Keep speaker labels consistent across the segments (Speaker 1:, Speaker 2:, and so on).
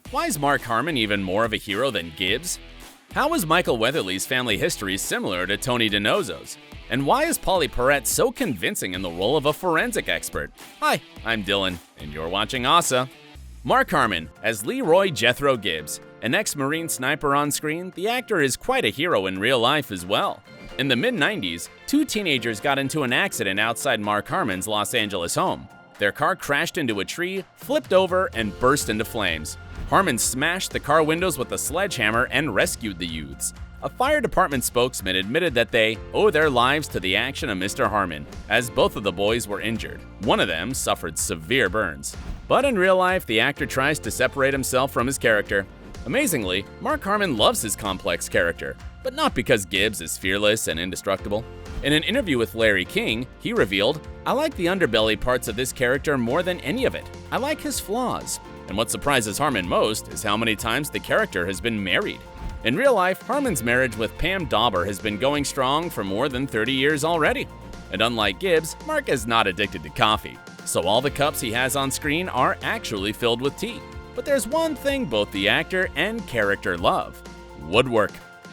Speaker 1: Why is Mark Harmon even more of a hero than Gibbs? How is Michael Weatherly's family history similar to Tony DiNozzo's? And why is Pauley Perrette so convincing in the role of a forensic expert? Hi, I'm Dylan, and you're watching Ossa. Mark Harmon as Leroy Jethro Gibbs. An ex-Marine sniper on screen, the actor is quite a hero in real life as well. In the mid-90s, two teenagers got into an accident outside Mark Harmon's Los Angeles home. Their car crashed into a tree, flipped over, and burst into flames. Harmon smashed the car windows with a sledgehammer and rescued the youths. A fire department spokesman admitted that they owe their lives to the action of Mr. Harmon, as both of the boys were injured. One of them suffered severe burns. But in real life, the actor tries to separate himself from his character. Amazingly, Mark Harmon loves his complex character, but not because Gibbs is fearless and indestructible. In an interview with Larry King, he revealed, "I like the underbelly parts of this character more than any of it. I like his flaws." And what surprises Harmon most is how many times the character has been married. In real life, Harmon's marriage with Pam Dauber has been going strong for more than 30 years already. And unlike Gibbs, Mark is not addicted to coffee, so all the cups he has on screen are actually filled with tea. But there's one thing both the actor and character love: woodwork.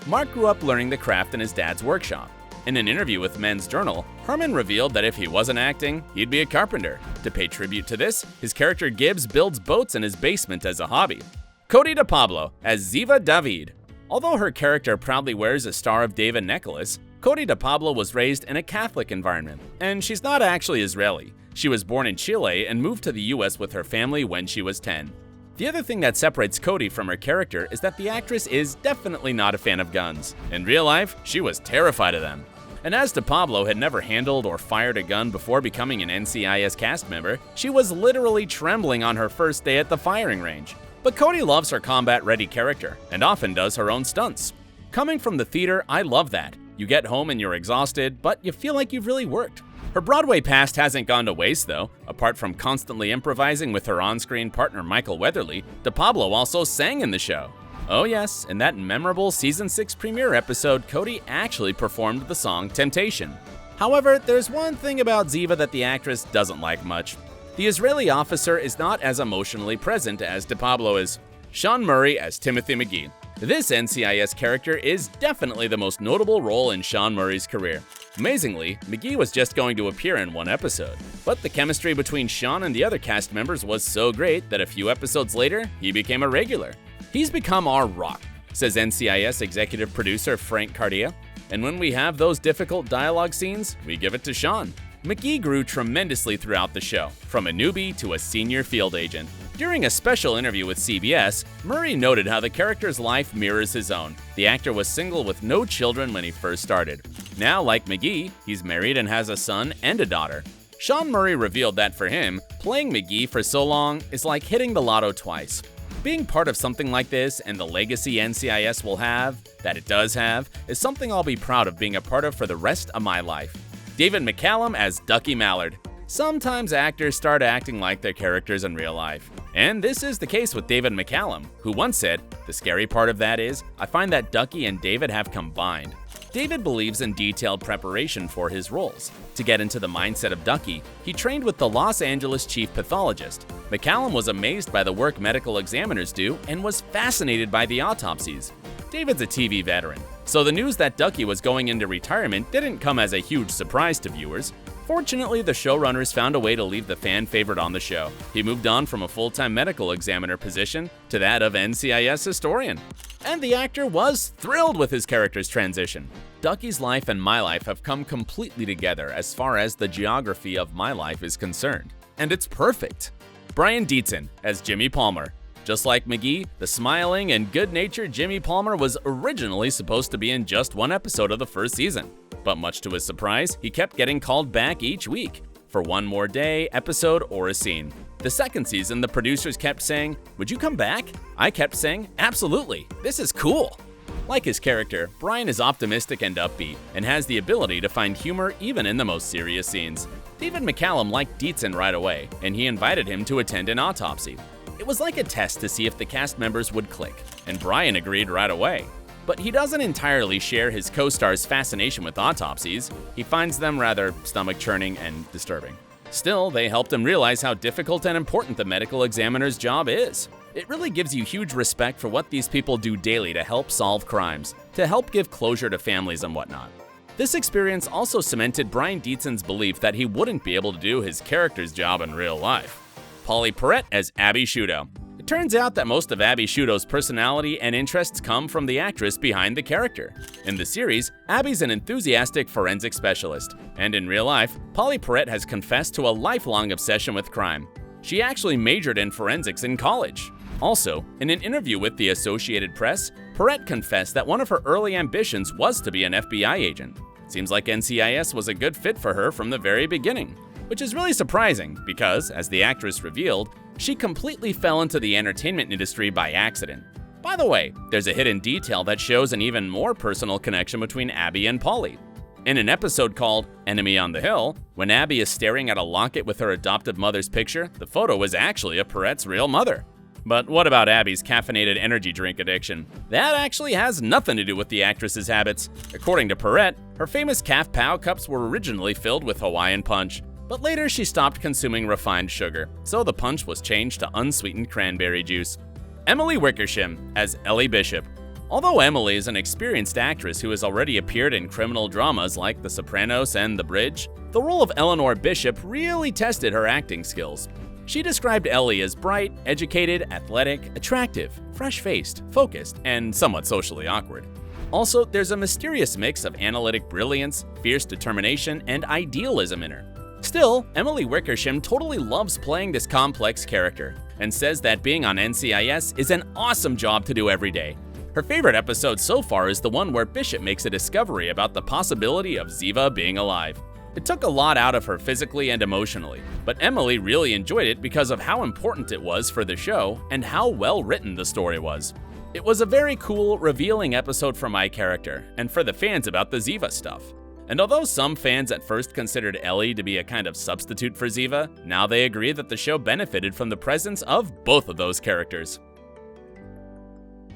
Speaker 1: Mark grew up learning the craft in his dad's workshop. In an interview with Men's Journal, Harmon revealed that if he wasn't acting, he'd be a carpenter. To pay tribute to this, his character Gibbs builds boats in his basement as a hobby. Cote de Pablo as Ziva David. Although her character proudly wears a Star of David necklace, Cote de Pablo was raised in a Catholic environment, and she's not actually Israeli. She was born in Chile and moved to the US with her family when she was 10. The other thing that separates Cote from her character is that the actress is definitely not a fan of guns. In real life, she was terrified of them. And as de Pablo had never handled or fired a gun before becoming an NCIS cast member, she was literally trembling on her first day at the firing range. But Cote loves her combat-ready character, and often does her own stunts. Coming from the theater, I love that. You get home and you're exhausted, but you feel like you've really worked. Her Broadway past hasn't gone to waste though. Apart from constantly improvising with her on-screen partner Michael Weatherly, de Pablo also sang in the show. Oh yes, in that memorable Season 6 premiere episode, Cote actually performed the song Temptation. However, there's one thing about Ziva that the actress doesn't like much. The Israeli officer is not as emotionally present as de Pablo is. Sean Murray as Timothy McGee. This NCIS character is definitely the most notable role in Sean Murray's career. Amazingly, McGee was just going to appear in one episode, but the chemistry between Sean and the other cast members was so great that a few episodes later, he became a regular. "He's become our rock," says NCIS executive producer Frank Cardia, "and when we have those difficult dialogue scenes, we give it to Sean." McGee grew tremendously throughout the show, from a newbie to a senior field agent. During a special interview with CBS, Murray noted how the character's life mirrors his own. The actor was single with no children when he first started. Now, like McGee, he's married and has a son and a daughter. Sean Murray revealed that for him, playing McGee for so long is like hitting the lotto twice. Being part of something like this and the legacy NCIS will have, that it does have, is something I'll be proud of being a part of for the rest of my life. David McCallum as Ducky Mallard. Sometimes actors start acting like their characters in real life. And this is the case with David McCallum, who once said, "The scary part of that is, I find that Ducky and David have combined." David believes in detailed preparation for his roles. To get into the mindset of Ducky, he trained with the Los Angeles chief pathologist. McCallum was amazed by the work medical examiners do and was fascinated by the autopsies. David's a TV veteran, so the news that Ducky was going into retirement didn't come as a huge surprise to viewers. Fortunately, the showrunners found a way to leave the fan favorite on the show. He moved on from a full-time medical examiner position to that of NCIS historian. And the actor was thrilled with his character's transition. Ducky's life and my life have come completely together as far as the geography of my life is concerned. And it's perfect. Brian Dietzen as Jimmy Palmer. Just like McGee, the smiling and good-natured Jimmy Palmer was originally supposed to be in just one episode of the first season. But much to his surprise, he kept getting called back each week for one more day, episode, or a scene. The second season, the producers kept saying, "Would you come back?" I kept saying, "Absolutely, this is cool." Like his character, Brian is optimistic and upbeat, and has the ability to find humor even in the most serious scenes. David McCallum liked Dietzen right away, and he invited him to attend an autopsy. It was like a test to see if the cast members would click, and Brian agreed right away. But he doesn't entirely share his co-star's fascination with autopsies. He finds them rather stomach-churning and disturbing. Still, they helped him realize how difficult and important the medical examiner's job is. It really gives you huge respect for what these people do daily to help solve crimes, to help give closure to families and whatnot. This experience also cemented Brian Dietzen's belief that he wouldn't be able to do his character's job in real life. Pauley Perrette as Abby Scuito. It turns out that most of Abby Scuito's personality and interests come from the actress behind the character. In the series, Abby's an enthusiastic forensic specialist, and in real life, Pauley Perrette has confessed to a lifelong obsession with crime. She actually majored in forensics in college. Also, in an interview with the Associated Press, Perrette confessed that one of her early ambitions was to be an FBI agent. Seems like NCIS was a good fit for her from the very beginning, which is really surprising because, as the actress revealed, she completely fell into the entertainment industry by accident. By the way, there's a hidden detail that shows an even more personal connection between Abby and Pauley. In an episode called Enemy on the Hill, when Abby is staring at a locket with her adoptive mother's picture, the photo is actually of Perrette's real mother. But what about Abby's caffeinated energy drink addiction? That actually has nothing to do with the actress's habits. According to Perrette, her famous Caf Pow cups were originally filled with Hawaiian punch, but later she stopped consuming refined sugar, so the punch was changed to unsweetened cranberry juice. Emily Wickersham as Ellie Bishop. Although Emily is an experienced actress who has already appeared in criminal dramas like The Sopranos and The Bridge, the role of Eleanor Bishop really tested her acting skills. She described Ellie as bright, educated, athletic, attractive, fresh-faced, focused, and somewhat socially awkward. Also, there's a mysterious mix of analytic brilliance, fierce determination, and idealism in her. Still, Emily Wickersham totally loves playing this complex character, and says that being on NCIS is an awesome job to do every day. Her favorite episode so far is the one where Bishop makes a discovery about the possibility of Ziva being alive. It took a lot out of her physically and emotionally, but Emily really enjoyed it because of how important it was for the show and how well written the story was. It was a very cool, revealing episode for my character, and for the fans about the Ziva stuff. And although some fans at first considered Ellie to be a kind of substitute for Ziva, now they agree that the show benefited from the presence of both of those characters.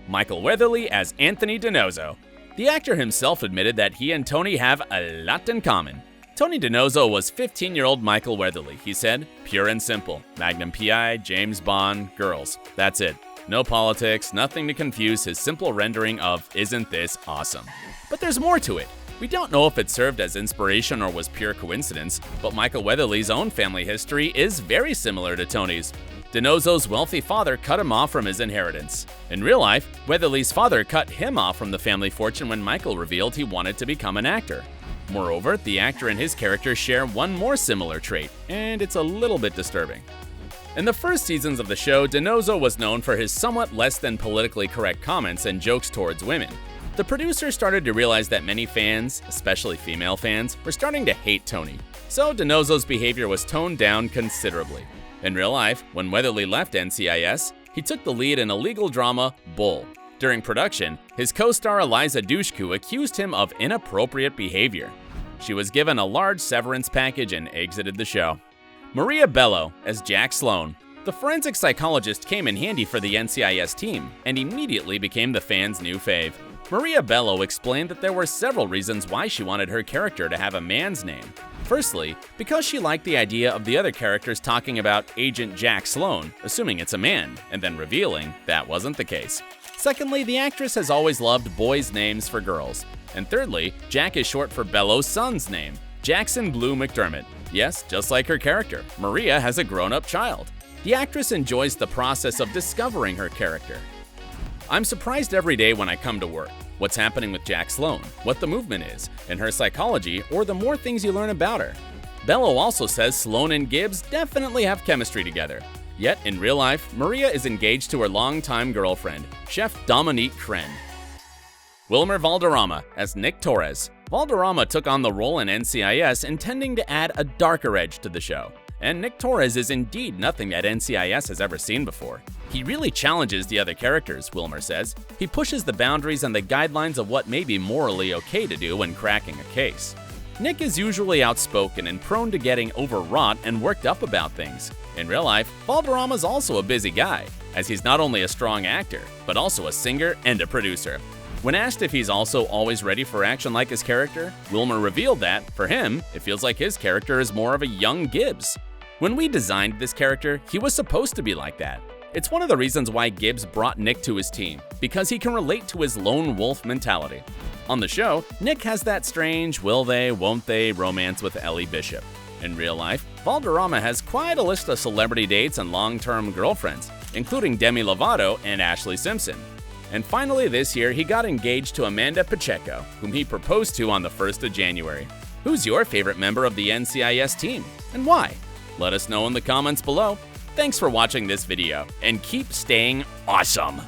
Speaker 1: Michael Weatherly as Anthony DiNozzo. The actor himself admitted that he and Tony have a lot in common. Tony DiNozzo was 15-year-old Michael Weatherly, he said. Pure and simple. Magnum P.I., James Bond, girls. That's it. No politics, nothing to confuse his simple rendering of "Isn't this awesome?" But there's more to it. We don't know if it served as inspiration or was pure coincidence, but Michael Weatherly's own family history is very similar to Tony's. DiNozzo's wealthy father cut him off from his inheritance. In real life, Weatherly's father cut him off from the family fortune when Michael revealed he wanted to become an actor. Moreover, the actor and his character share one more similar trait, and it's a little bit disturbing. In the first seasons of the show, DiNozzo was known for his somewhat less than politically correct comments and jokes towards women. The producer started to realize that many fans, especially female fans, were starting to hate Tony, so DiNozzo's behavior was toned down considerably. In real life, when Weatherly left NCIS, he took the lead in a legal drama, Bull. During production, his co-star Eliza Dushku accused him of inappropriate behavior. She was given a large severance package and exited the show. Maria Bello as Jack Sloan. The forensic psychologist came in handy for the NCIS team and immediately became the fans' new fave. Maria Bello explained that there were several reasons why she wanted her character to have a man's name. Firstly, because she liked the idea of the other characters talking about Agent Jack Sloan, assuming it's a man, and then revealing that wasn't the case. Secondly, the actress has always loved boys' names for girls. And thirdly, Jack is short for Bello's son's name, Jackson Blue McDermott. Yes, just like her character, Maria has a grown-up child. The actress enjoys the process of discovering her character. I'm surprised every day when I come to work. What's happening with Jack Sloan, what the movement is, and her psychology, or the more things you learn about her. Bello also says Sloan and Gibbs definitely have chemistry together. Yet, in real life, Maria is engaged to her longtime girlfriend, Chef Dominique Kren. Wilmer Valderrama as Nick Torres. Valderrama took on the role in NCIS intending to add a darker edge to the show. And Nick Torres is indeed nothing that NCIS has ever seen before. He really challenges the other characters, Wilmer says. He pushes the boundaries and the guidelines of what may be morally okay to do when cracking a case. Nick is usually outspoken and prone to getting overwrought and worked up about things. In real life, Valderrama's also a busy guy, as he's not only a strong actor, but also a singer and a producer. When asked if he's also always ready for action like his character, Wilmer revealed that, for him, it feels like his character is more of a young Gibbs. When we designed this character, he was supposed to be like that. It's one of the reasons why Gibbs brought Nick to his team, because he can relate to his lone wolf mentality. On the show, Nick has that strange will they, won't they romance with Ellie Bishop. In real life, Valderrama has quite a list of celebrity dates and long-term girlfriends, including Demi Lovato and Ashley Simpson. And finally this year, he got engaged to Amanda Pacheco, whom he proposed to on the 1st of January. Who's your favorite member of the NCIS team, and why? Let us know in the comments below. Thanks for watching this video, and keep staying awesome!